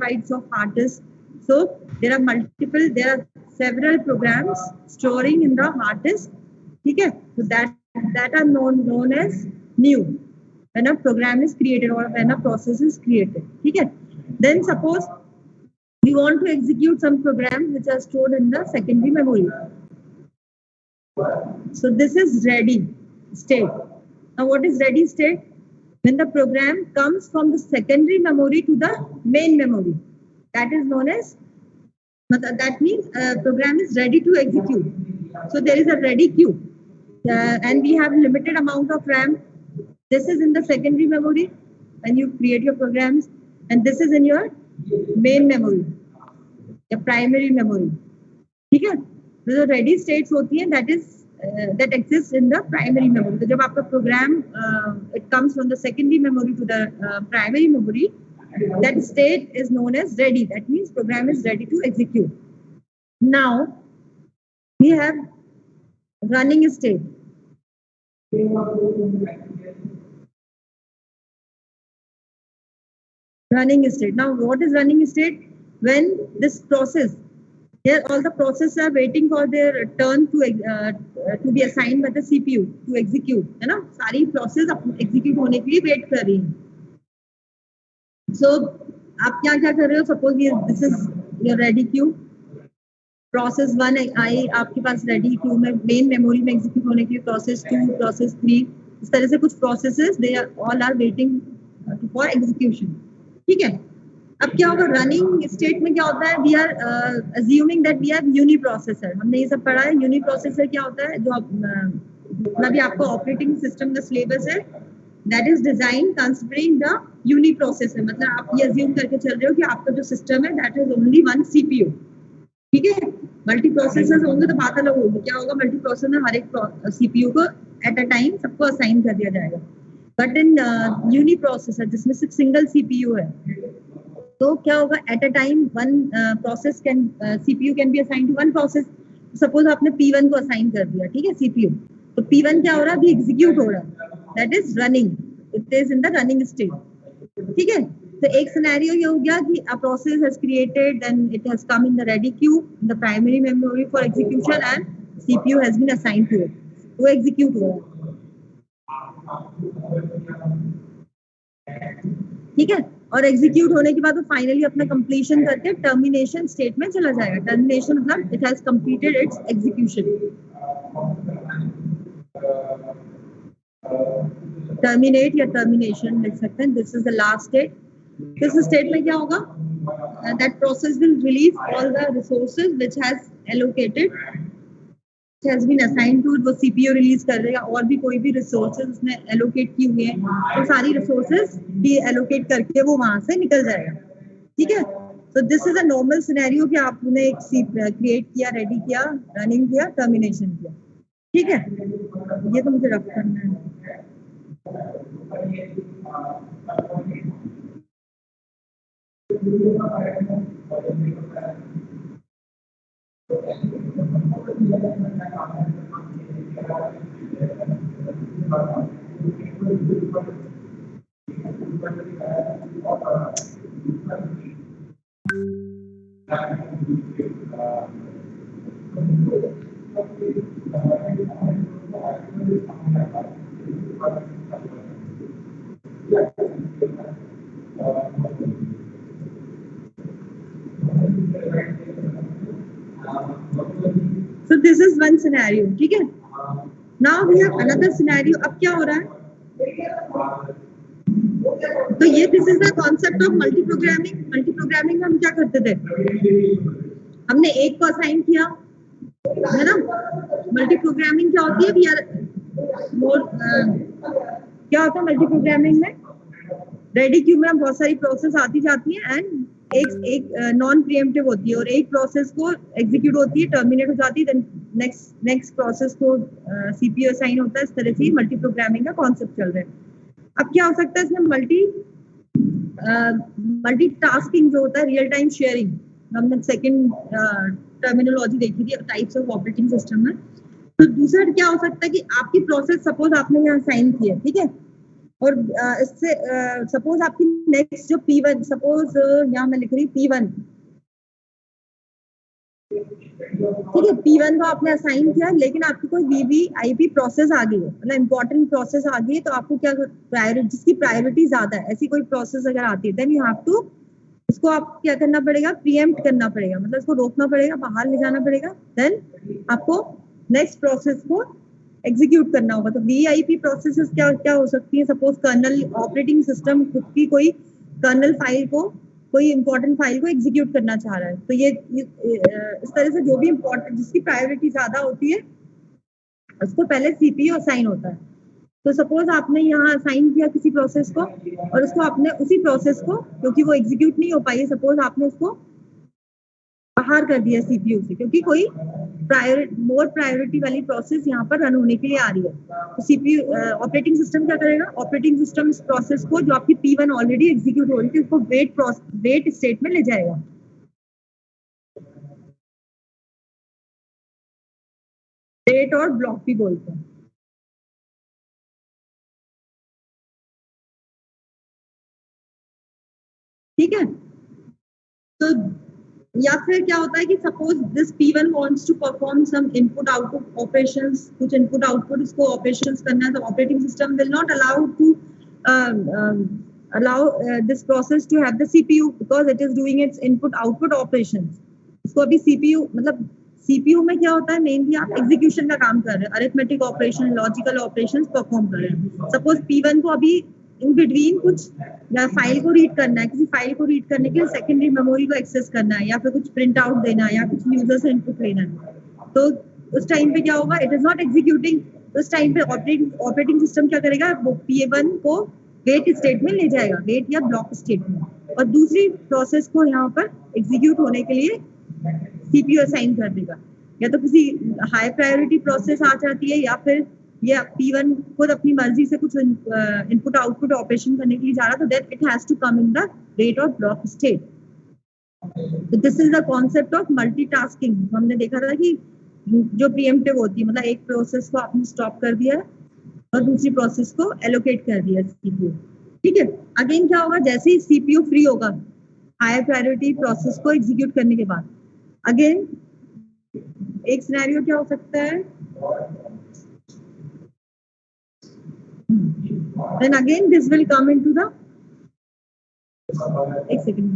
gigabytes of hard disk. So there are several programs storing in the hard disk. Okay, so that are known as new when a program is created or when a process is created. Okay, then suppose we want to execute some programs which are stored in the secondary memory. So this is ready state. Now what is ready state? When the program comes from the secondary memory to the main memory, that is known as, that means program is ready to execute. So there is a ready queue, and we have limited amount of RAM. This is in the secondary memory when you create your programs, and this is in your main memory, the primary memory. ठीक है, जो ready states होती हैं that exists in the primary memory. तो जब आपका program it comes from the secondary memory to the primary memory, that state is known as ready. That means program is ready to execute. Now we have running state. Running state. Now what is running state? When this process, here all the processes are waiting for their turn to be assigned by the CPU to execute, है ना? सारी process execute होने के लिए wait कर रही हैं. So आप क्या कर रहे हो? Suppose this is your ready queue. Process 1 आई आपके पास ready queue में main memory में execute होने के लिए. Process 2, process 3, इस तरह से कुछ processes they are all waiting for execution. ठीक है. अब क्या होगा? रनिंग स्टेट में क्या होता है? We are assuming that we have uniprocessor. हमने ये सब पढ़ा है. यूनिप्रोसेसर क्या होता है? जो मतलब आपको ऑपरेटिंग सिस्टम का सिलेबस है, that is design considering the uniprocessor. मतलब आप ये अज्यूम करके चल रहे हो कि आपका जो सिस्टम है that is only one CPU. ठीक है. मल्टी प्रोसेसर्स होंगे तो बात अलग होगी. क्या होगा? मल्टी प्रोसेसर में हर एक सीपीयू को एट अ टाइम सबको असाइन कर दिया जाएगा. बट इन यूनिप्रोसेसर जिसमें सिर्फ सिंगल सीपीयू है, तो क्या होगा? At a time one process can CPU can be assign to one process. Suppose आपने P1 को असाइन कर दिया, ठीक है, सीपीयू. तो P1 क्या हो रहा है? अभी एग्जीक्यूट हो रहा है. That is running. It is in the running state. ठीक है. तो एक सिनेरियो ये हो गया कि a process has created and it has come in the ready queue in the primary memory for execution and CPU has been assigned to it. वो execute हो रहा है. ठीक है. और एग्जीक्यूट होने के बाद वो फाइनली अपना कंप्लीशन करके टर्मिनेशन स्टेट में चला जाएगा. टर्मिनेशन मतलब it has completed it's execution. Terminate या टर्मिनेशन लिख सकते हैं. This is the last state. This state में क्या होगा? That process will release all the resources which has allocated, has been assigned to it. वो सीपीयू रिलीज कर देगा. और भी कोई भी रिसोर्सेज उसने एलोकेट की हुई है तो सारी रिसोर्सेज भी एलोकेट करके वो वहां से निकल जाएगा. ठीक है. तो this is a normal scenario कि आपने एक क्रिएट किया, रेडी किया, रनिंग किया, टर्मिनेशन किया. ठीक है. ये तो मुझे रफ करना है. So this is one scenario. ठीक है. Now we have another scenario. अब क्या हो रहा है? तो ये this is the concept of multi programming. Multi programming में हम क्या करते थे? हमने एक को असाइन किया, है ना. मल्टी प्रोग्रामिंग क्या होती है? वी आर मोर क्या होता है मल्टी प्रोग्रामिंग में? रेडी क्यू में हम बहुत सारी प्रोसेस आती जाती हैं एंड एक नॉन प्रीएम्प्टिव होती है और एक प्रोसेस को एग्जीक्यूट होती है, टर्मिनेट हो जाती है, देन नेक्स्ट प्रोसेस को सीपीयू असाइन होता है. इस तरह से मल्टी प्रोग्रामिंग का कॉन्सेप्ट चल रहा है. अब क्या हो सकता है इसमें? मल्टी टास्किंग जो होता है, रियल टाइम शेयरिंग. हमने सेकंड टर्मिनोलॉजी देखी थी टाइप्स ऑफ ऑपरेटिंग सिस्टम में. तो दूसरा क्या हो सकता है कि आपकी प्रोसेस सपोज आपने यहाँ असाइन की है, ठीक है, और इससे सपोज आपकी नेक्स्ट जो P1, सपोज यहाँ मैं लिख रही P1, ठीक है, P1 को आपने असाइन किया, लेकिन आपकी कोई VVIP प्रोसेस आ गई है, मतलब इंपॉर्टेंट प्रोसेस आ गई है, तो आपको क्या प्रायोरिटी, जिसकी प्रायोरिटी ज्यादा है, ऐसी कोई प्रोसेस अगर आती है, देन यू हैव टू, इसको आप क्या करना पड़ेगा, प्रीएम्प्ट करना पड़ेगा, मतलब इसको रोकना पड़ेगा, बाहर ले जाना पड़ेगा, देन आपको नेक्स्ट प्रोसेस को एग्जीक्यूट करना होगा। तो VVIP प्रोसेसेस क्या क्या हो सकती है, सपोज कर्नल ऑपरेटिंग सिस्टम खुद की कोई कर्नल फाइल को, कोई इंपॉर्टेंट फाइल को एग्जीक्यूट करना चाह रहा है, तो ये इस तरह से जो भी इंपॉर्टेंट, जिसकी प्रायोरिटी ज्यादा होती है, उसको पहले CPU असाइन होता है। तो सपोज आपने यहाँ असाइन किया किसी प्रोसेस को, और उसको आपने उसी प्रोसेस को, क्योंकि वो एग्जीक्यूट नहीं हो पाई, सपोज आपने उसको बाहर कर दिया CPU से, क्योंकि कोई मोर प्रायोरिटी वाली प्रोसेस यहाँ पर रन होने के लिए आ रही है, तो CPU ऑपरेटिंग सिस्टम क्या करेगा, ऑपरेटिंग सिस्टम इस प्रोसेस को, जो आपकी P1 ऑलरेडी एग्जीक्यूट हो रही थी, उसको वेट स्टेट में ले जाएगा। वेट और ब्लॉक भी बोलते हैं, ठीक है। तो या फिर क्या होता है कि suppose this P1 wants to perform some input output operations, कुछ इनपुट आउटपुट इसको ऑपरेशंस करना है, तो operating system will not allow to allow this process to have the CPU because it is doing its input output operations। इसको अभी CPU, मतलब CPU में क्या होता है, मेनली आप एग्जीक्यूशन का काम कर रहे हैं, arithmetic operation, logical operations perform कर रहे हैं। सपोज P1 को अभी इन बिटवीन कुछ फाइल को रीड करना है, किसी फाइल को रीड करने के लिए सेकेंडरी मेमोरी को एक्सेस करना है, या फिर कुछ प्रिंट आउट देना है, या कुछ यूजर से इनपुट लेना है, तो उस टाइम पे क्या होगा, इट इज नॉट एग्जीक्यूटिंग, उस टाइम पे ऑपरेटिंग सिस्टम क्या करेगा, वो P1 को वेट स्टेट में ले जाएगा, वेट या ब्लॉक स्टेट में, और दूसरी प्रोसेस को यहाँ पर एग्जीक्यूट होने के लिए CPU असाइन कर देगा। या तो किसी हाई प्रायोरिटी प्रोसेस आ जाती है, या फिर ये P1 खुद अपनी मर्जी से कुछ इनपुट आउटपुट ऑपरेशन करने के लिए जा रहा, तो that it has to come in the wait और ब्लॉक स्टेट। तो this is the concept of multitasking. हमने देखा था कि जो प्रीएम्प्टिव होती है, मतलब एक प्रोसेस को आपने स्टॉप कर दिया है और दूसरी प्रोसेस को एलोकेट कर दिया CPU, ठीक है। अगेन क्या होगा, जैसे ही CPU फ्री होगा हायर प्रायोरिटी प्रोसेस को एग्जीक्यूट करने के बाद, अगेन एक सिनेरियो क्या हो सकता है, then again this will come into the, एक सेकंड,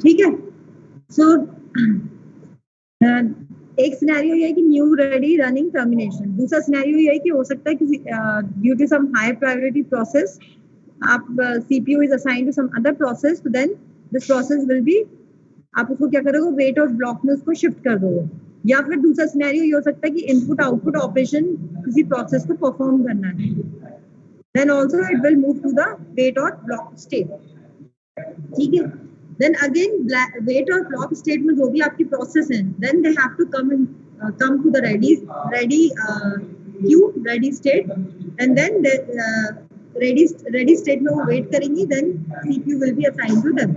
ठीक है। सो एक सिनेरियो ये है कि न्यू रेडी रनिंग टर्मिनेशन, दूसरा सिनेरियो ये है कि हो सकता है कि due to some high priority process आप CPU is assigned to some other process, तो then this process will be, आप उसको क्या करोगे, वेट और ब्लॉक में उसको शिफ्ट कर दोगे। या फिर दूसरा सिनेरियो ये हो सकता है कि इनपुट आउटपुट ऑपरेशन किसी प्रोसेस को परफॉर्म करना है, then also it will move to the wait और ब्लॉक स्टेट, ठीक है। देन अगेन वेट और ब्लॉक स्टेट में जो भी आपकी प्रोसेस है, then they have to come to the ready state, and then ready state में वो वेट करेंगी, then CPU will be assign to them,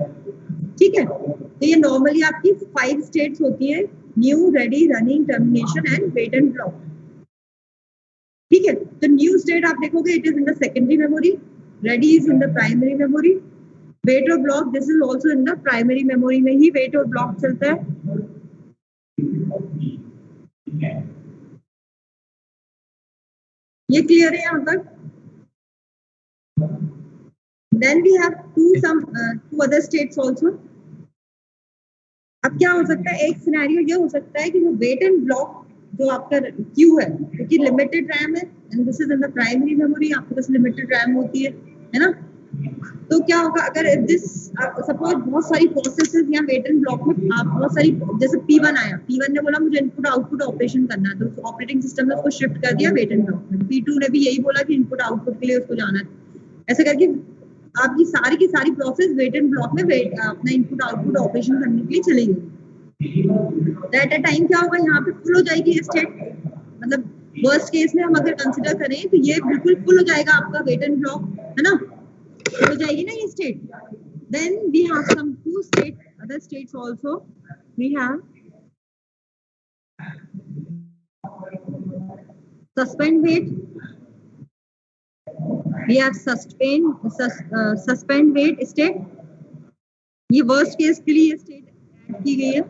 ठीक है। तो ये नॉर्मली आपकी 5 स्टेट्स होती है, new, ready, running, termination and wait and block. ठीक है। तो न्यू स्टेट आप देखोगे it is in the secondary memory, ready is in the primary memory, wait और block this is also in the primary memory में ही wait और block चलता है। ये क्लियर है यहाँ तक? Then we have two other states also. अब क्या हो सकता है, एक सिनेरियो ये हो सकता है कि जो वेट एंड ब्लॉक जो आपका क्यू है, क्योंकि लिमिटेड रैम है and this is in the primary memory, आपके पास लिमिटेड रैम होती है ना। तो क्या होगा अगर दिस सपोज बहुत सारी प्रोसेसेस या वेट एंड ब्लॉक में आप बहुत सारी, जैसे P1 आया, P1 ने बोला मुझे इनपुट आउटपुट ऑपरेशन करना है, तो ऑपरेटिंग सिस्टम ने उसको शिफ्ट कर दिया वेट एंड ब्लॉक में। P2 ने भी यही बोला कि इनपुट आउटपुट के लिए उसको जाना है, ऐसे करके आपकी सारी की सारी प्रोसेस वेट एंड ब्लॉक में अपना इनपुट आउटपुट ऑपरेशन करने के लिए चली गई। एट अ टाइम क्या होगा, यहाँ पे फुल हो जाएगी ये स्टेट, मतलब वर्स्ट केस में हम अगर कंसिडर करें तो ये बिल्कुल फुल हो जाएगा आपका वेट एंड ब्लॉक, है ना, हो जाएगी ना ये state. Then we have some two state other states also, we have suspend wait, we have suspend wait state, ये वर्स्ट केस के लिए स्टेट ऐड की गई है।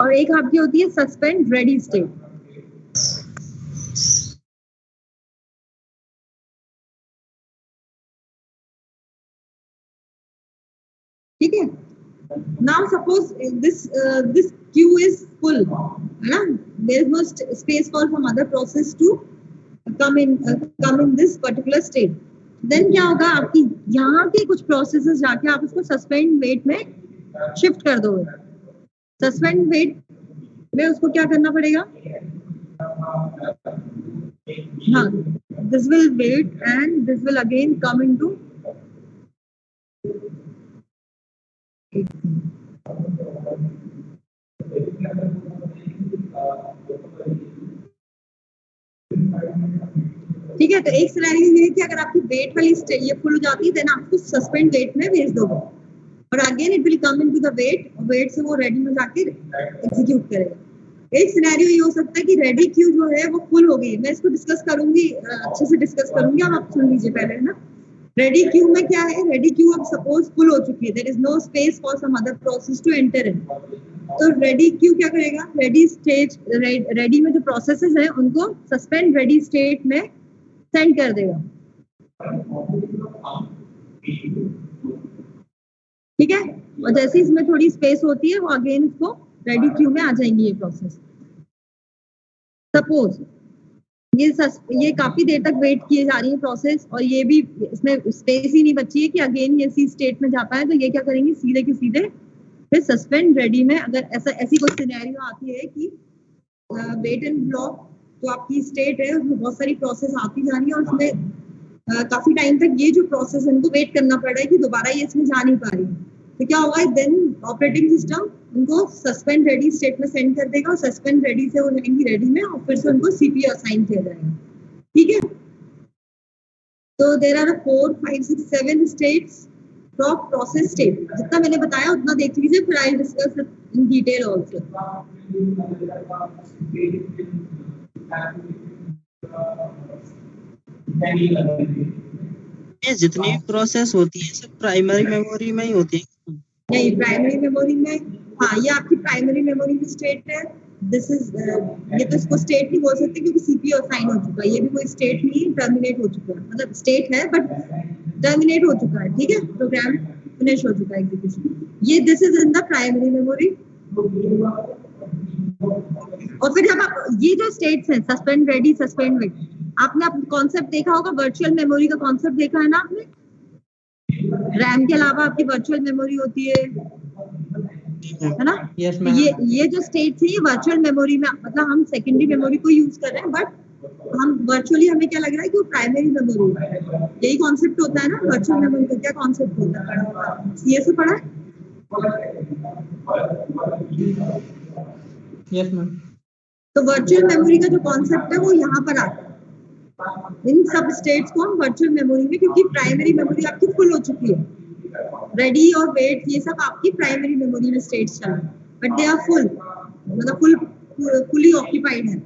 और एक आपकी होती है सस्पेंड रेडी स्टेट। ठीक है, now suppose this queue is full, है ना, there is no space for some other process to come in this particular state। देन क्या होगा, आपकी यहाँ के कुछ प्रोसेसेस जाके आप उसको सस्पेंड वेट में शिफ्ट कर दोगे। सस्पेंड वेट में उसको क्या करना पड़ेगा, हाँ, this will wait and this will again come into, ठीक है। तो एक सिनेरियो ये है कि अगर आपकी वेट वाली स्टेट ये फुल हो जाती है देन आप उसको सस्पेंड वेट में भेज दोगे और again it will come into the wait, और वेट से वो रेडी में जाके एग्जीक्यूट करेगा। एक सिनेरियो ये हो सकता है कि रेडी क्यू जो है वो फुल हो गई, मैं इसको डिस्कस करूंगी, अच्छे से डिस्कस करूंगी, आप सुन लीजिए पहले, है ना। रेडी क्यू में क्या है, रेडी क्यू अब सपोज फुल हो चुकी है, there is no space for some other process to enter in. तो रेडी क्यू क्या करेगा, रेडी स्टेज, रेडी में जो प्रोसेसेस हैं उनको सस्पेंड रेडी स्टेट में सेंड कर देगा। ठीक है, और जैसे इसमें थोड़ी स्पेस होती है वो अगेन इसको रेडी क्यू में आ जाएंगी ये प्रोसेस। सपोज ये काफी देर तक वेट किए जा रही है प्रोसेस और ये भी इसमें स्पेस ही नहीं बची है कि अगेन ये इसी स्टेट में जा पाए, तो ये क्या करेंगे, सीधे के सीधे फिर सस्पेंड रेडी में, अगर ऐसी कोई सिनेरियो आती है कि वेट एंड ब्लॉक जो आपकी स्टेट है उसमें बहुत सारी प्रोसेस आती जा रही है और उसमें काफी टाइम तक ये जो प्रोसेस है उनको वेट करना पड़ रहा है कि दोबारा ये इसमें जा नहीं पा रही, तो क्या होगा, देन ऑपरेटिंग सिस्टम उनको सस्पेंड रेडी स्टेट में सेंड कर देगा और सस्पेंड रेडी से वो जाएंगी रेडी में और फिर से उनको सीपीयू असाइन किया जाएगा। ठीक है, तो there are 4 5 6 7 states of process state. जितना मैंने बताया उतना देख लीजिए, फिर I discuss in detail also. ये जितनी भी प्रोसेस होती है सब प्राइमरी मेमोरी में ही होती है। नहीं, प्राइमरी मेमोरी में, हाँ, ये आपकी प्राइमरी मेमोरी की स्टेट है। दिस इज ये तो इसको स्टेट नहीं बोल सकते क्योंकि सीपीयू असाइन हो चुका है, ये भी कोई स्टेट नहीं, टर्मिनेट हो चुका है, मतलब स्टेट है बट टर्मिनेट हो चुका है। ठीक है, प्रोग्राम फिनिश हो चुका है एग्जीक्यूशन। ये this is in the primary memory. और फिर जब आप ये जो स्टेट्स हैं सस्पेंड रेडी सस्पेंड वेट, आपने अपना कॉन्सेप्ट देखा होगा, वर्चुअल मेमोरी का कॉन्सेप्ट देखा है ना आपने, रैम के अलावा आपकी वर्चुअल मेमोरी होती है ना। yes, ये जो स्टेट्स है ये वर्चुअल मेमोरी में, मतलब हम सेकेंडरी मेमोरी को यूज कर रहे हैं बट हम वर्चुअली हमें क्या लग रहा है कि वो प्राइमरी मेमोरी है। यही कॉन्सेप्ट होता है ना वर्चुअल मेमोरी का, क्या कॉन्सेप्ट होता है, सीएस में पढ़ा है? yes ma'am. तो वर्चुअल मेमोरी का जो कॉन्सेप्ट है वो यहाँ पर आता है। इन सब स्टेट्स को हम वर्चुअल मेमोरी में, क्योंकि प्राइमरी मेमोरी आपकी फुल हो चुकी है, रेडी और वेट ये सब आपकी प्राइमरी मेमोरी में स्टेट्स चल रहे हैं, बट दे आर फुल, मतलब फुली ऑक्यूपाइड है।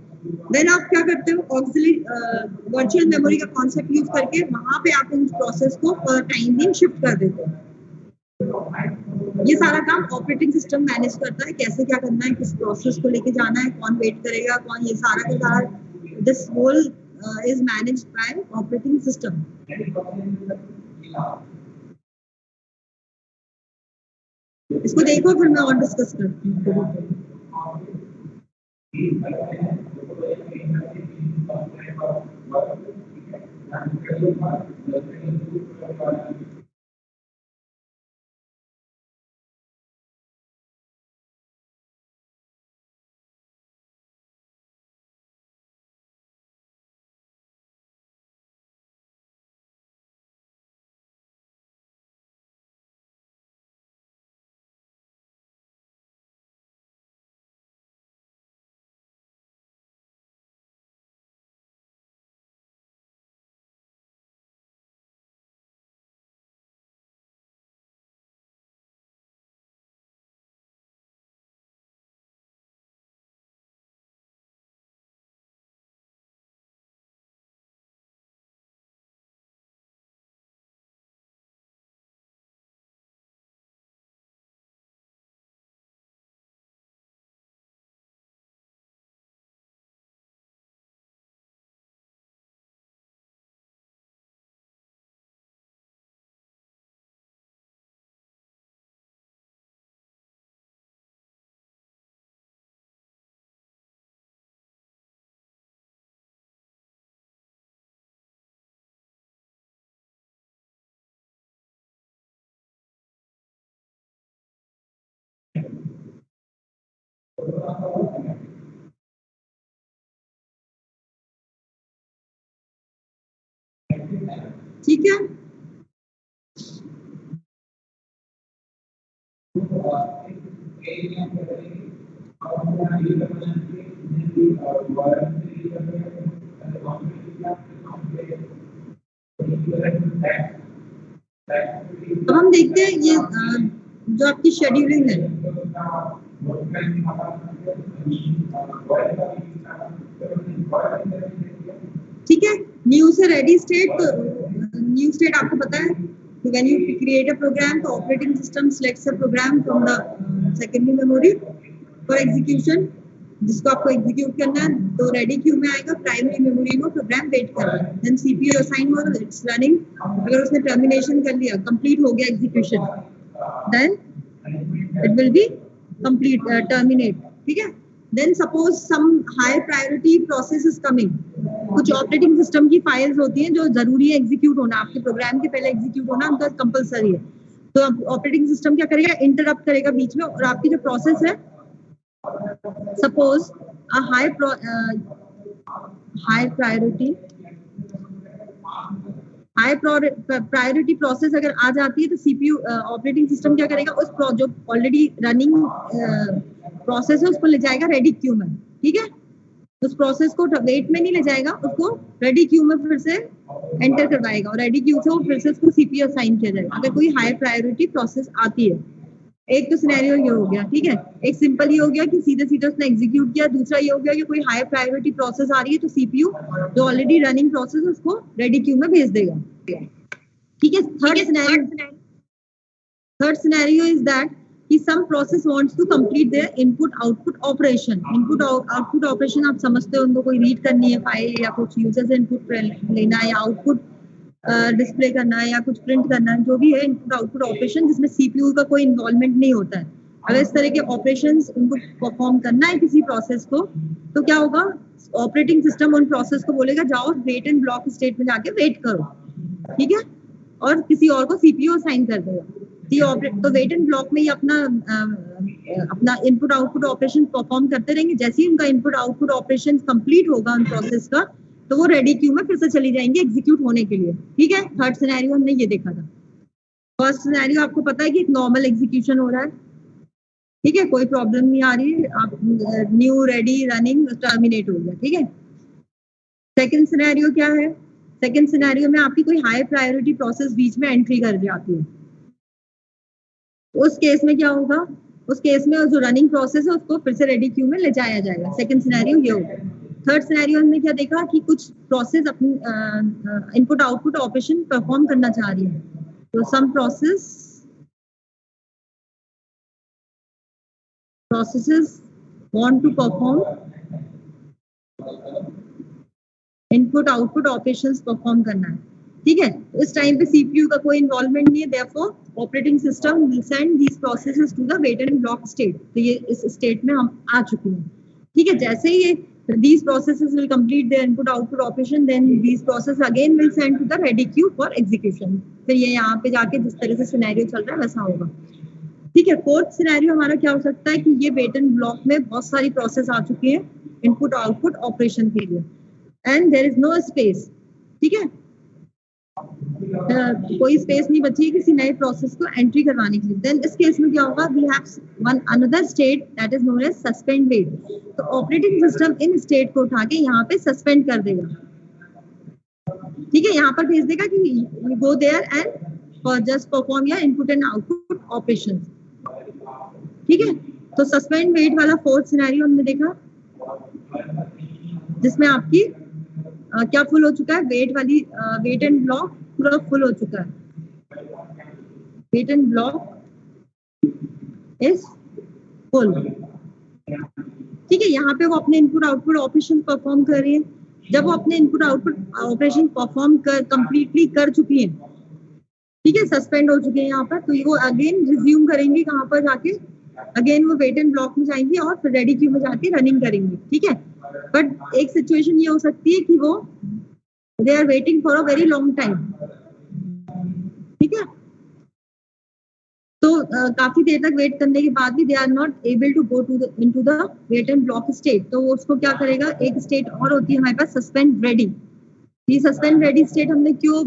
देन आप क्या करते हो, ऑक्सिलरी वर्चुअल मेमोरी का कॉन्सेप्ट यूज करके वहां पे आप उन प्रोसेस को फॉर टाइम बिंग शिफ्ट कर देते हो। ये सारा काम ऑपरेटिंग सिस्टम मैनेज करता है, कैसे क्या करना है, किस प्रोसेस को लेके जाना है, कौन वेट करेगा, कौन, ये सारा का सारा this whole is managed by operating system. इसको देखो फिर मैं और डिस्कस करती हूँ। ठीक है, अब हम देखते हैं ये जो आपकी शेड्यूलिंग है, ठीक है। न्यू से रेडी स्टेट, तो न्यू स्टेट आपको पता है कि when you create a program, तो operating system selects a program from the secondary memory for execution, जिसको आपको एग्जीक्यूट करना है, तो रेडी क्यू में आएगा, प्राइमरी मेमोरी में प्रोग्राम वेट कर रहा है, देन सीपीयू असाइन हुआ, इट्स रनिंग, अगर उसने टर्मिनेशन कर लिया, कंप्लीट हो गया execution, then it will be complete terminate, ठीक है। Then suppose some high priority process is coming, कुछ ऑपरेटिंग सिस्टम की फाइल्स होती हैं जो जरूरी है एग्जीक्यूट होना, आपके प्रोग्राम के पहले एग्जीक्यूट होना उनका कंपलसरी है, तो ऑपरेटिंग सिस्टम क्या करेगा, इंटरप्ट करेगा बीच में, और आपकी जो प्रोसेस है, suppose a high priority process अगर आ जाती है, तो सीपीयू ऑपरेटिंग सिस्टम क्या करेगा, उस जो ऑलरेडी रनिंग प्रोसेस है उसको ले जाएगा रेडी क्यू में, ठीक है। उस प्रोसेस को वेट में नहीं ले जाएगा, उसको रेडी क्यू में फिर से एंटर करवाएगा, और रेडी क्यू से फिर से उसको सीपीयू असाइन किया जाएगा अगर कोई हाई प्रायोरिटी प्रोसेस आती है। एक तो सिनेरियो ये हो गया, ठीक है। एक सिंपल ये हो गया कि सीधे सीधे उसने एग्जीक्यूट किया, दूसरा ये हो गया कि कोई हाई प्रायोरिटी प्रोसेस आ रही है, तो सीपीयू जो ऑलरेडी रनिंग प्रोसेस है उसको रेडी क्यू में भेज देगा, ठीक है। थर्ड सिनेरियो इज दैट कि some process wants to complete there input output operation. Input output operation आप समझते हो, उनको कोई रीड करनी है फाइल, या कुछ यूजर से इनपुट लेना है, या आउटपुट डिस्प्ले करना है, या कुछ प्रिंट करना है, जो भी है इनपुट आउटपुट ऑपरेशन जिसमें सीपीयू का कोई इन्वॉल्वमेंट नहीं होता है। अगर इस तरह के ऑपरेशंस उनको परफॉर्म करना है किसी प्रोसेस को, तो क्या होगा, ऑपरेटिंग सिस्टम उन प्रोसेस को बोलेगा जाओ वेट एंड ब्लॉक स्टेट में जाके वेट करो, ठीक है, और किसी और को सीपीयू असाइन कर देगा। तो वेट एंड ब्लॉक में ही अपना इनपुट आउटपुट ऑपरेशन परफॉर्म करते रहेंगे। जैसे ही उनका इनपुट आउटपुट ऑपरेशन कंप्लीट होगा उन प्रोसेस का, तो वो रेडी क्यू में फिर से चली जाएंगे एग्जीक्यूट होने के लिए, ठीक है। थर्ड सिनेरियो हमने ये देखा था। फर्स्ट सिनेरियो आपको पता है कि एक नॉर्मल एग्जीक्यूशन हो रहा है, ठीक है, कोई प्रॉब्लम नहीं आ रही, आप न्यू रेडी रनिंग टर्मिनेट हो गया। ठीक है, सेकंड सिनेरियो क्या है? सेकंड सिनेरियो में आपकी कोई हाई प्रायोरिटी प्रोसेस बीच में एंट्री कर जाती है। उस केस में क्या होगा? उस केस में जो रनिंग प्रोसेस है उसको फिर से रेडी क्यू में ले जाया जाएगा। सेकंड सिनेरियो ये होगा। थर्ड सिनेरियो हमने क्या देखा कि कुछ प्रोसेस अपनी इनपुट आउटपुट ऑपरेशन परफॉर्म करना चाह रही है, तो सम processes want to perform input output operations perform करना है। ठीक है, इस टाइम पे सीपीयू का कोई इन्वॉल्वमेंट नहीं है, therefore operating system will send these processes to the wait and block state. तो ये इस स्टेट में हम आ चुके हैं। ठीक है, जैसे ही ये these processes will complete their input output operation, then these process again will send to the ready queue for execution। फिर ये यहाँ पे जाके जिस तरह से सिनेरियो चल रहा है वैसा होगा। ठीक है, फोर्थ सिनेरियो हमारा क्या हो सकता है कि ये वेट एंड ब्लॉक में बहुत सारी प्रोसेस आ चुकी है इनपुट आउटपुट ऑपरेशन के लिए, and there is no space. ठीक है, कोई स्पेस नहीं बची है किसी नए प्रोसेस को एंट्री करवाने के लिए। देन इस केस में क्या होगा? We have one another state that is known as suspend wait. तो ऑपरेटिंग सिस्टम इन स्टेट को उठा के यहाँ पे सस्पेंड कर देगा। ठीक है, यहाँ पर भेज देगा कि you go there and just perform your input and output operation. ठीक है, तो सस्पेंड वेट वाला फोर्थ सिनेरियो हमने देखा, जिसमें आपकी क्या फुल हो चुका है? वेट वाली वेट एंड ब्लॉक पूरा फुल हो चुका है। Wait and block is full. ठीक है, यहाँ पे वो अपने इनपुट आउटपुट ऑपरेशन परफॉर्म कर रही है। जब वो अपने इनपुट आउटपुट ऑपरेशन परफॉर्म कर कंप्लीटली कर चुकी है, ठीक है, सस्पेंड हो चुके हैं यहाँ पर, तो वो अगेन रिज्यूम करेंगे कहाँ पर जाके? अगेन वो वेट एंड ब्लॉक में जाएंगे और फिर रेडी क्यू में जाके रनिंग करेंगे। ठीक है, बट एक सिचुएशन ये हो सकती है कि वो they are waiting for a very long time. ठीक है, तो काफी देर तक वेट करने के बाद भी they are not able to go to into the wait and block state. तो वो उसको क्या करेगा? एक स्टेट और होती है हमारे पास, सस्पेंड रेडी। ये सस्पेंड रेडी स्टेट हमने क्यों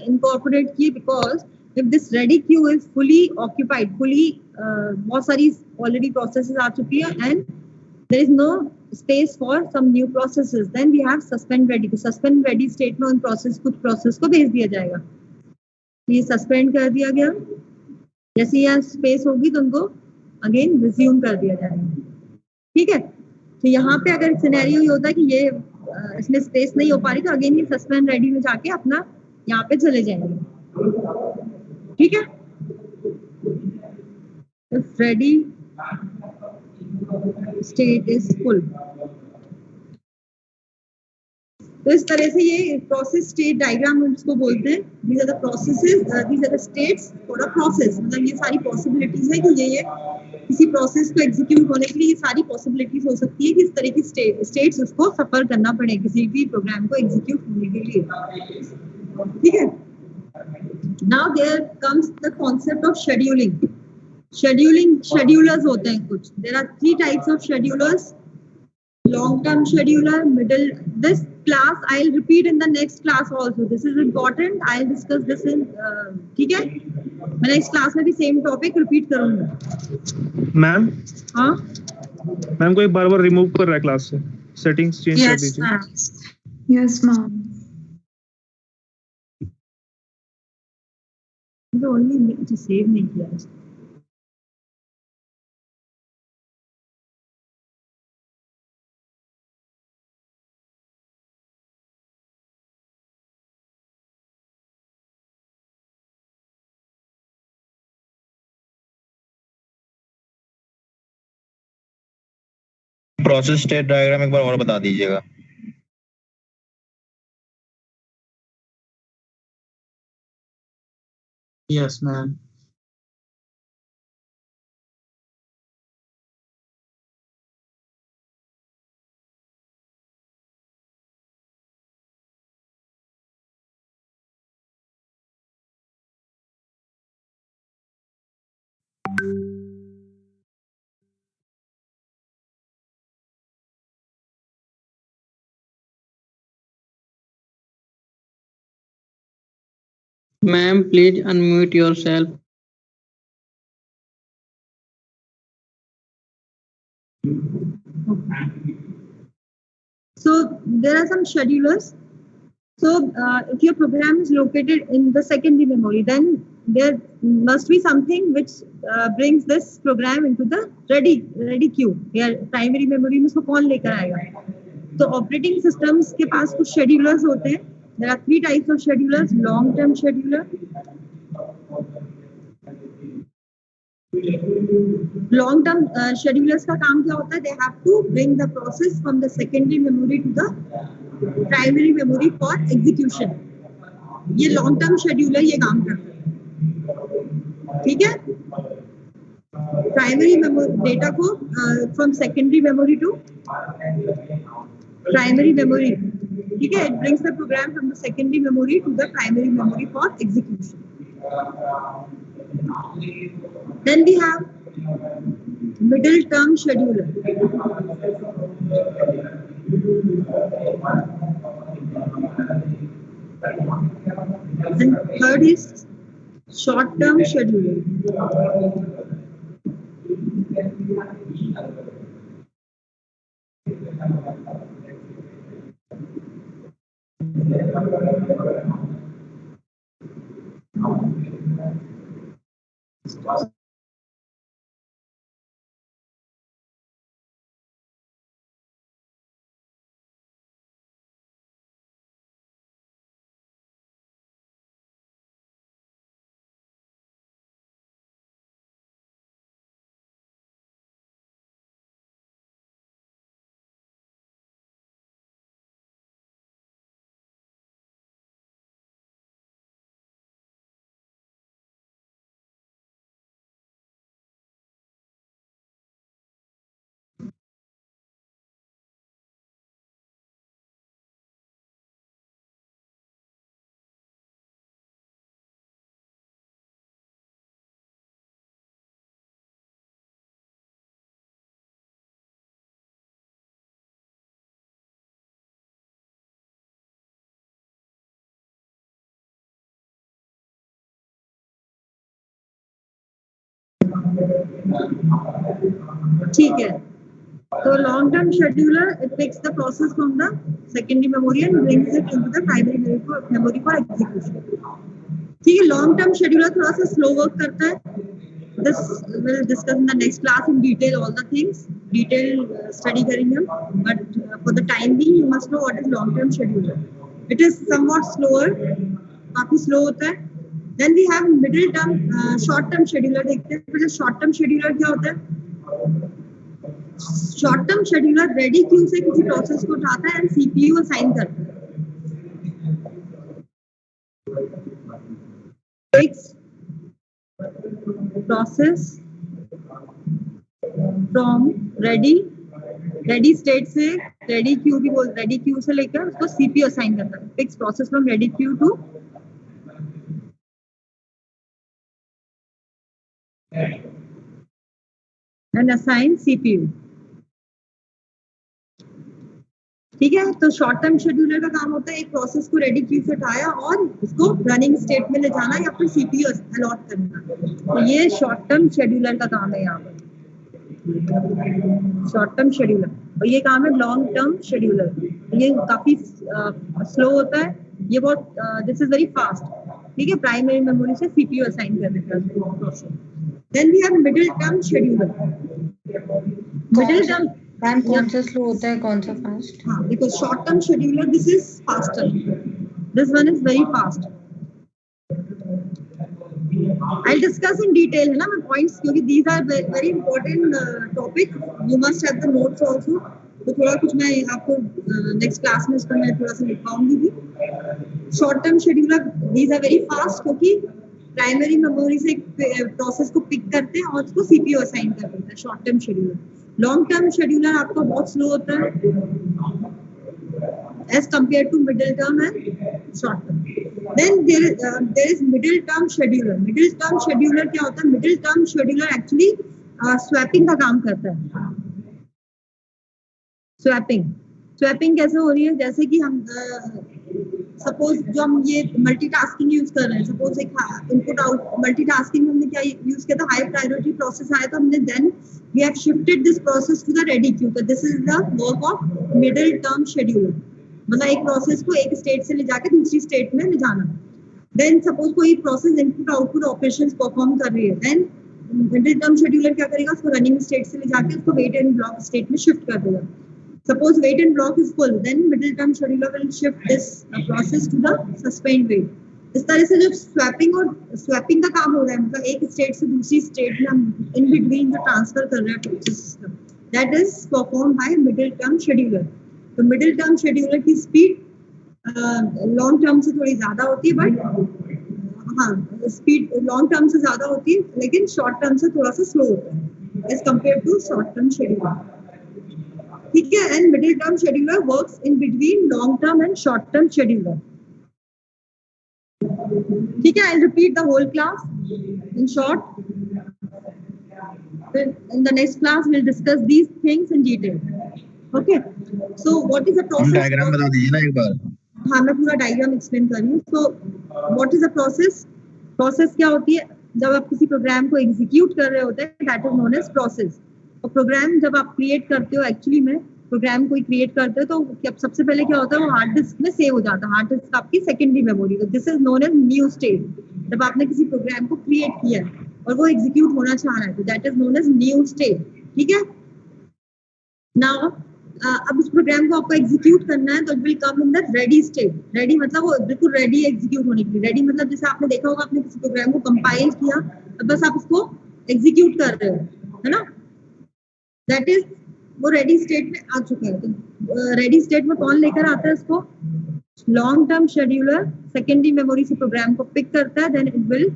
इनकॉर्पोरेट की? Because if this ready queue is fully occupied, fully बहुत सारी already processes आ चुकी है and there is no space for some new processes, then we have suspend ready। तो suspend ready state में उन process कुछ process को भेज दिया जाएगा। ये suspend कर दिया गया, जैसे यहाँ स्पेस होगी तो उनको अगेन रिज्यूम कर दिया जाएगा। ठीक है, तो यहाँ पे अगर सिनेरियो ये होता है कि ये इसमें स्पेस नहीं हो पा रही, तो अगेन ये सस्पेंड रेडी में जाके अपना यहाँ पे चले जाएंगे। ठीक है, if ready state is full। तो इस तरह से ये प्रोसेस स्टेट डायग्राम हम इसको बोलते हैं। these are the processes, these are the states for a process। मतलब ये सारी पॉसिबिलिटीज है कि ये किसी प्रोसेस को एग्जीक्यूट होने के लिए ये सारी पॉसिबिलिटीज हो सकती है कि इस तरह की स्टेट्स उसको सफर करना पड़े किसी भी प्रोग्राम को एग्जीक्यूट होने के लिए। ठीक है, now there comes the concept of scheduling. Schedulers होते हैं कुछ। There are 3 types of schedulers: long term scheduler, middle, this class I'll repeat in the next class also, this is important, I'll discuss this in ठीक है, मैं next class में भी same topic repeat करूंगा। Ma'am हाँ ma'am कोई बार बार remove कर रहा है क्लास से, सेटिंग्स चेंज कर दीजिए। Yes ma'am. ओनली सेव नहीं किया है। प्रोसेस स्टेट डायग्राम एक बार और बता दीजिएगा। Yes ma'am. Ma'am, please unmute yourself. So there are some schedulers. So if your program is located in the secondary memory, then there must be something which brings this program into the ready queue. या primary memory में उसको कौन लेकर आएगा? तो operating systems के पास कुछ schedulers होते हैं. There are 3 types of schedulers: long-term scheduler. Long-term schedulers का काम क्या होता है? They have to bring the process from the secondary memory to the primary memory for execution. ये long-term scheduler ये काम करता है, ठीक है? Primary memory data को from secondary memory to primary memory, ठीक है? It brings the program from the secondary memory to the primary memory for execution. Then we have middle term scheduler. And third is short term scheduler. ठीक है, तो long term scheduler it takes the process from the secondary memory and brings it into the primary memory for execution. ठीक है, long term scheduler थोड़ा सा slow work करता है. This will discuss in the next class in detail all the things, detail study करेंगे हम. But for the time being you must know what is long term scheduler. It is somewhat slower, काफी slow होता है. Then we have middle term short term scheduler. देखते हैं पहले short term scheduler क्या होता है. Short term scheduler ready queue से किसी प्रोसेस को उठाता है एंड सीपीयू असाइन करता है. प्रोसेस फ्रॉम रेडी स्टेट से रेडी क्यू से लेकर उसको सीपीयू असाइन करता है. Fix process from ready queue to and assign CPU. ठीक है, तो शॉर्ट टर्म शेड्यूलर का काम होता है एक प्रोसेस को रेडी क्यू से उठाया और उसको रनिंग स्टेट में ले जाना या फिर सीपीयू अलॉट करना. तो ये शॉर्ट टर्म शेड्यूलर का काम है यहाँ पर, शॉर्ट टर्म शेड्यूलर. और ये काम है लॉन्ग टर्म शेड्यूलर. ये काफी स्लो होता है, ये बहुत दिस इज वेरी फास्ट. ठीक है, प्राइमरी मेमोरी से सीपीयू असाइन कर देता है process. Then we have middle term scheduler. Middle term मैम कौन सा स्लो होता है कौन सा फास्ट? हाँ, because short term scheduler this is faster. This one is very fast. I'll discuss in detail है ना मैं points, क्योंकि these are very important topic. You must have the notes also. तो थोड़ा कुछ मैं आपको next class में इसको मैं थोड़ा सा लिखवाऊंगी भी. Short term scheduler these are very fast क्योंकि प्राइमरी मेमोरी से प्रोसेस को पिक करते हैं और उसको सीपीयू असाइन कर देते हैं. Short term scheduler. Long term scheduler आपका बहुत स्लो होता है as compare to middle term and short term. Then there is middle term scheduler. Middle term scheduler क्या होता है? Middle term scheduler actually swapping का काम करता है. स्वैपिंग कैसे हो रही है? जैसे कि हम सपोज जो हम ये मल्टीटास्किंग यूज कर रहे हैं, सपोज एक इनपुट आउट मल्टीटास्किंग हमने क्या यूज किया था, हाई प्रायोरिटी प्रोसेस आया तो हमने then we have shifted this process to the ready queue. तो this is the work of middle term scheduler, मतलब एक प्रोसेस को एक स्टेट से ले जाके दूसरी स्टेट में ले जाना। देन सपोज कोई process input output operations perform कर रही है, देन मिडिल टर्म शेड्यूलर क्या करेगा, उसको रनिंग स्टेट से ले जाके उसको वेट एंड ब्लॉक स्टेट में शिफ्ट कर देगा। Suppose wait and block is full, then middle term scheduler will shift this process to the suspend wait. इस तरह से जब स्वैपिंग का काम हो रहा है, मतलब एक स्टेट से दूसरी स्टेट में हम इन बिटवीन जो ट्रांसफर कर रहे हैं process system, that is perform by middle term scheduler. तो मिडिल टर्म शेड्यूलर की स्पीड लॉन्ग टर्म से थोड़ी ज्यादा होती है, बट हाँ स्पीड लॉन्ग टर्म से ज्यादा होती है, लेकिन शॉर्ट टर्म से थोड़ा सा स्लो होता है as compare to short term scheduler. ठीक है, and middle term scheduler works in between long term and short term scheduler. ठीक है, I repeat the whole class in short. In the next class we'll discuss these things in detail. Okay, so what is the process? Diagram बता दीजिए ना एक बार। हाँ, मैं पूरा diagram explain कर रही हूँ। So what is the process? Process क्या होती है, जब आप किसी प्रोग्राम को एग्जीक्यूट कर रहे होते हैं, that is known as process. और प्रोग्राम जब आप क्रिएट करते हो, एक्चुअली में प्रोग्राम कोई क्रिएट करते हो तो सबसे पहले क्या होता है, वो हार्ड डिस्क में सेव हो जाता है। हार्ड डिस्क आपकी सेकेंडरी मेमोरी, तो this is known as new state. जब आपने किसी प्रोग्राम को क्रिएट किया है और वो एग्जीक्यूट होना चाह रहा है, तो that is known as new state. ठीक है, नाउ अब उस प्रोग्राम को आपको एग्जीक्यूट करना है, तो it will come in the ready state. Ready मतलब वो बिल्कुल रेडी एग्जीक्यूट होने के लिए। रेडी मतलब जैसे आपने देखा होगा, आपने किसी प्रोग्राम को कंपाइल किया, तो बस आप उसको एग्जीक्यूट कर रहे हो, है ना, दैट इज वो रेडी स्टेट में आ चुका है। तो रेडी स्टेट में कौन लेकर आता है इसको, long term scheduler secondary memory से प्रोग्राम को पिक करता है, देन इट विल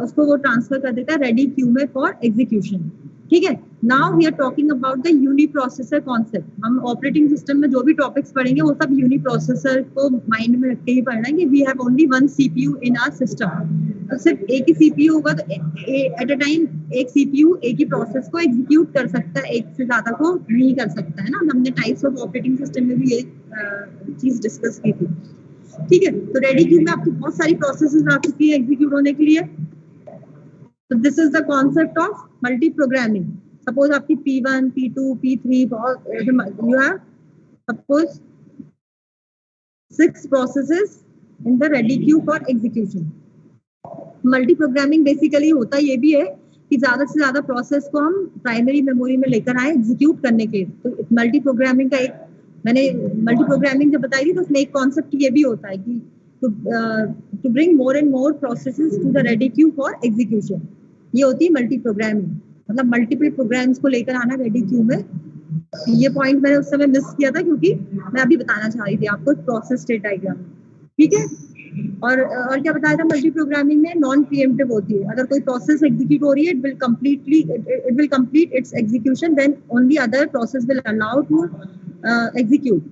उसको वो ट्रांसफर कर देता है रेडी क्यू में फॉर एग्जीक्यूशन। ठीक है, now we are talking about the uniprocessor concept. हम ऑपरेटिंग सिस्टम में जो भी टॉपिक्स पढ़ेंगे वो सब यूनिप्रोसेसर को माइंड में रख के ही पढ़ना है कि we have only one CPU in our system. तो सिर्फ एक ही सीपीयू होगा, तो एट अ टाइम एक सीपीयू एक ही प्रोसेस को एग्जीक्यूट कर सकता है, एक से ज्यादा को नहीं कर सकता, है ना। हमने टाइप्स ऑफ ऑपरेटिंग सिस्टम में भी ये चीज डिस्कस की थी। ठीक है, तो रेडी क्यू में आपकी बहुत सारी प्रोसेसेस आ चुकी है एग्जीक्यूट होने के लिए। So this is the concept of multi-programming. Suppose आपकी P1, P2, P3, you have suppose 6 processes in the ready queue for execution. Multi-programming basically होता ये भी है कि ज्यादा से ज्यादा प्रोसेस को हम प्राइमरी मेमोरी में लेकर आए एग्जीक्यूट करने के। तो मल्टी-प्रोग्रामिंग का एक मैंने मल्टी-प्रोग्रामिंग जब बताई थी, तो उसमें एक कॉन्सेप्ट ये भी होता है कि to bring more and more processes to the ready queue for execution. ये होती है मल्टी प्रोग्रामिंग, मतलब मल्टीपल प्रोग्राम्स को लेकर आना रेडी क्यू में। ये पॉइंट मैंने उस समय मिस किया था, क्योंकि मैं अभी बताना चाह रही थी आपको प्रोसेस स्टेट डायग्राम। ठीक है, और क्या बताया था, मल्टी प्रोग्रामिंग में नॉन प्रीएम्प्टिव होती है। अगर कोई प्रोसेस एग्जीक्यूट हो रही है, it will complete its execution, then only other process will allow to execute.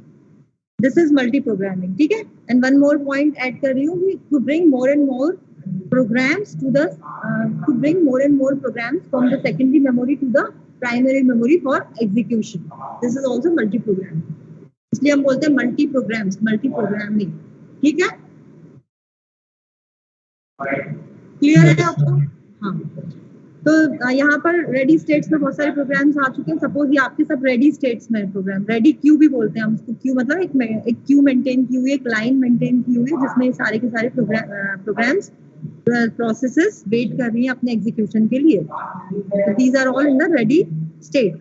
This is multi-programming. ठीक है, and one more point add कर रही हूँ, to bring more and more programs from the secondary memory to the primary memory for execution. This is also multi-programming. इसलिए हम बोलते हैं multi-programming. ठीक है, क्लियर है आपको? हाँ, तो यहाँ पर रेडी स्टेट्स में बहुत सारे प्रोग्राम्स आ चुके हैं। सपोज ये आपके सब रेडी स्टेट्स में प्रोग्राम, रेडी क्यू भी बोलते हैं हम उसको। क्यू मतलब एक क्यू मेंटेन की हुई है, एक लाइन मेंटेन की हुई है, जिसमें सारे के सारे प्रोग्राम्स प्रोसेसेस वेट कर रही हैं अपने एग्जीक्यूशन के लिए। These are all in the ready state.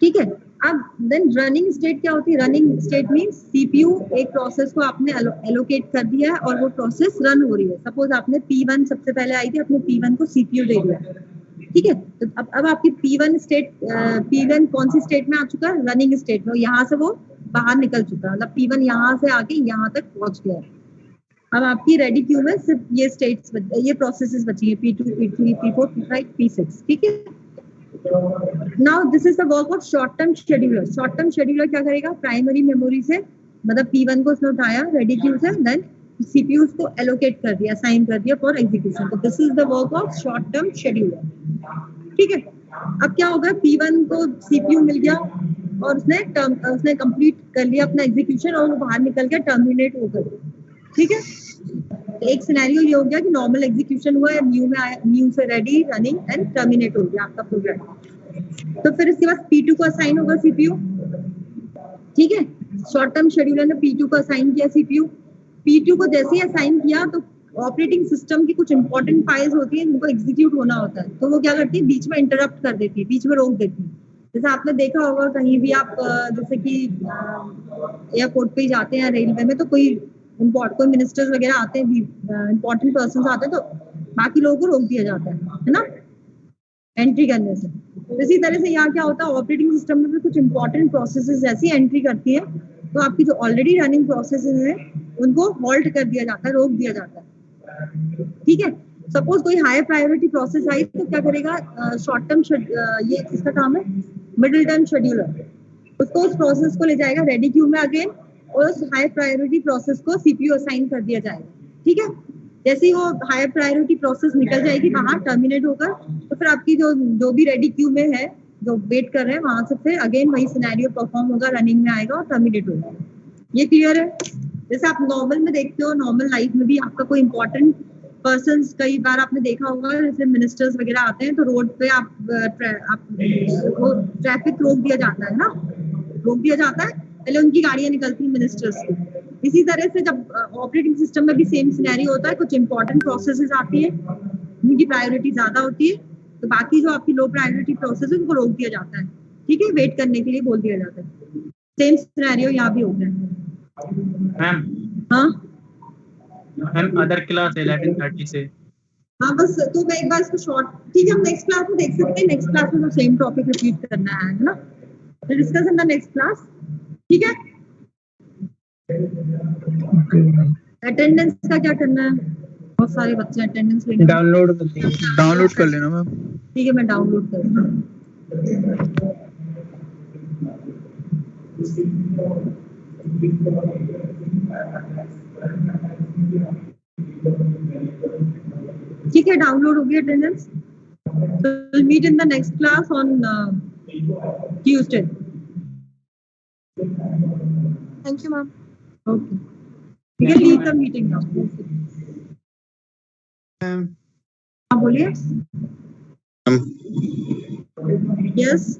ठीक है, अब देन रनिंग स्टेट क्या होती है? रनिंग स्टेट मींस सीपीयू एक प्रोसेस को आपने एलोकेट कर दिया है और वो प्रोसेस रन हो रही है। सपोज आपने P1 सबसे पहले आई थी, आपने P1 को सीपीयू दे दिया। ठीक है, तो अब आपकी P1 कौन सी स्टेट में आ चुका है? रनिंग स्टेट में। यहाँ से वो बाहर निकल चुका है, मतलब P1 यहाँ से आके यहाँ तक पहुंच गया है। अब आपकी रेडी क्यू में सिर्फ ये स्टेट्स, ये प्रोसेसेस बची है, P2, P3, P4, P5, P6। ठीक है, now this is the work of short term scheduler. Short term scheduler क्या करेगा? प्राइमरी मेमोरी से, मतलब P1 को उसने उठाया रेडी क्यू से, देन सीपीयू को एलोकेट कर दिया, असाइन कर दिया फॉर एग्जीक्यूशन। तो this is the work of short term scheduler. ठीक है, अब क्या होगा, P1 को सीपीयू मिल गया और उसने कंप्लीट कर लिया अपना एग्जीक्यूशन। एग्जीक्यूशन और वो बाहर निकल के टर्मिनेट हो गए, ठीक है। तो एक सिनेरियो ये हो गया कि नॉर्मल एग्जीक्यूशन हुआ है, न्यू में आया, न्यू से रेडी, रनिंग एंड टर्मिनेट हो गया आपका प्रोग्राम। तो फिर इसके बाद P2 को असाइन होगा CPU, ठीक है। शॉर्ट टर्म शेड्यूलर ने P2 को असाइन किया CPU। P2 को जैसे ही असाइन किया तो ऑपरेटिंग सिस्टम की कुछ इंपॉर्टेंट फाइल्स होती हैं जिनको एग्जीक्यूट होना होता है, तो वो क्या करती है, बीच में इंटरप्ट कर देती है, बीच में रोक देती है। जैसे आपने देखा होगा कहीं भी आप जैसे कि एयरपोर्ट पे ही जाते हैं, रेलवे में, तो कोई मिनिस्टर्स वगैरह आते हैं, इंपॉर्टेंट पर्सन आते हैं, तो बाकी लोगों को रोक दिया जाता है ना, एंट्री करने से। तो इसी तरह से यहाँ क्या होता है, ऑपरेटिंग सिस्टम में भी कुछ इंपॉर्टेंट प्रोसेसेस जैसी एंट्री करती है तो आपकी जो ऑलरेडी रनिंग प्रोसेसेस हैं उनको हॉल्ट कर दिया जाता है, रोक दिया जाता है, ठीक है। सपोज कोई हाई प्रायोरिटी प्रोसेस आई तो क्या करेगा, शॉर्ट टर्म ये किसका काम है, मिडिल टर्म शेड्यूलर, उसको उस प्रोसेस को ले जाएगा रेडी क्यू में अगेन, और उस हाई प्रायोरिटी प्रोसेस को CPU असाइन कर दिया जाएगा, ठीक है। जैसे ही वो हाई प्रायोरिटी प्रोसेस निकल जाएगी बाहर टर्मिनेट होकर, तो फिर आपकी जो भी रेडी क्यू में है, जो वेट कर रहे हैं, वहां से फिर अगेन वही सिनेरियो परफॉर्म होगा, रनिंग में आएगा और टर्मिनेट होगा। ये क्लियर है। जैसे आप नॉर्मल में देखते हो, नॉर्मल लाइफ में भी आपका कोई इंपॉर्टेंट पर्सन, कई बार आपने देखा होगा जैसे मिनिस्टर्स वगैरह आते हैं तो रोड पे आप ट्रैफिक रोक दिया जाता है ना, रोक दिया जाता है, पहले उनकी गाड़ियां निकलती हैं मिनिस्टर्स की। इसी तरह से जब ऑपरेटिंग सिस्टम में भी सेम सिनेरियो होता है, कुछ इंपॉर्टेंट प्रोसेसेस आती है, उनकी प्रायोरिटी ज्यादा होती है, तो बाकी जो आपकी लो प्रायोरिटी प्रोसेस है उनको रोक दिया जाता है, ठीक है, वेट करने के लिए बोल दिया जाता है। सेम सिनेरियो यहाँ भी होता है। मैम हाँ मैम अदर क्लास 11:30 से। हाँ, बस तो मैं एक बार इसको शॉर्ट, ठीक है, हम नेक्स्ट क्लास में देख सकते हैं, नेक्स्ट क्लास में तो सेम टॉपिक रिपीट करना है ना, तो discuss in the next class, ठीक है। अटेंडेंस का क्या करना है, बहुत सारे बच्चे अटेंडेंस लेने, डाउनलोड कर लेना मैम। ठीक है, मैं डाउनलोड कर रही हूँ। ठीक है, डाउनलोड हो गई attendance. So we'll meet in the next class on Tuesday. Thank you, ma'am. Okay. You can leave the meeting now. हाँ बोलिए। Yes.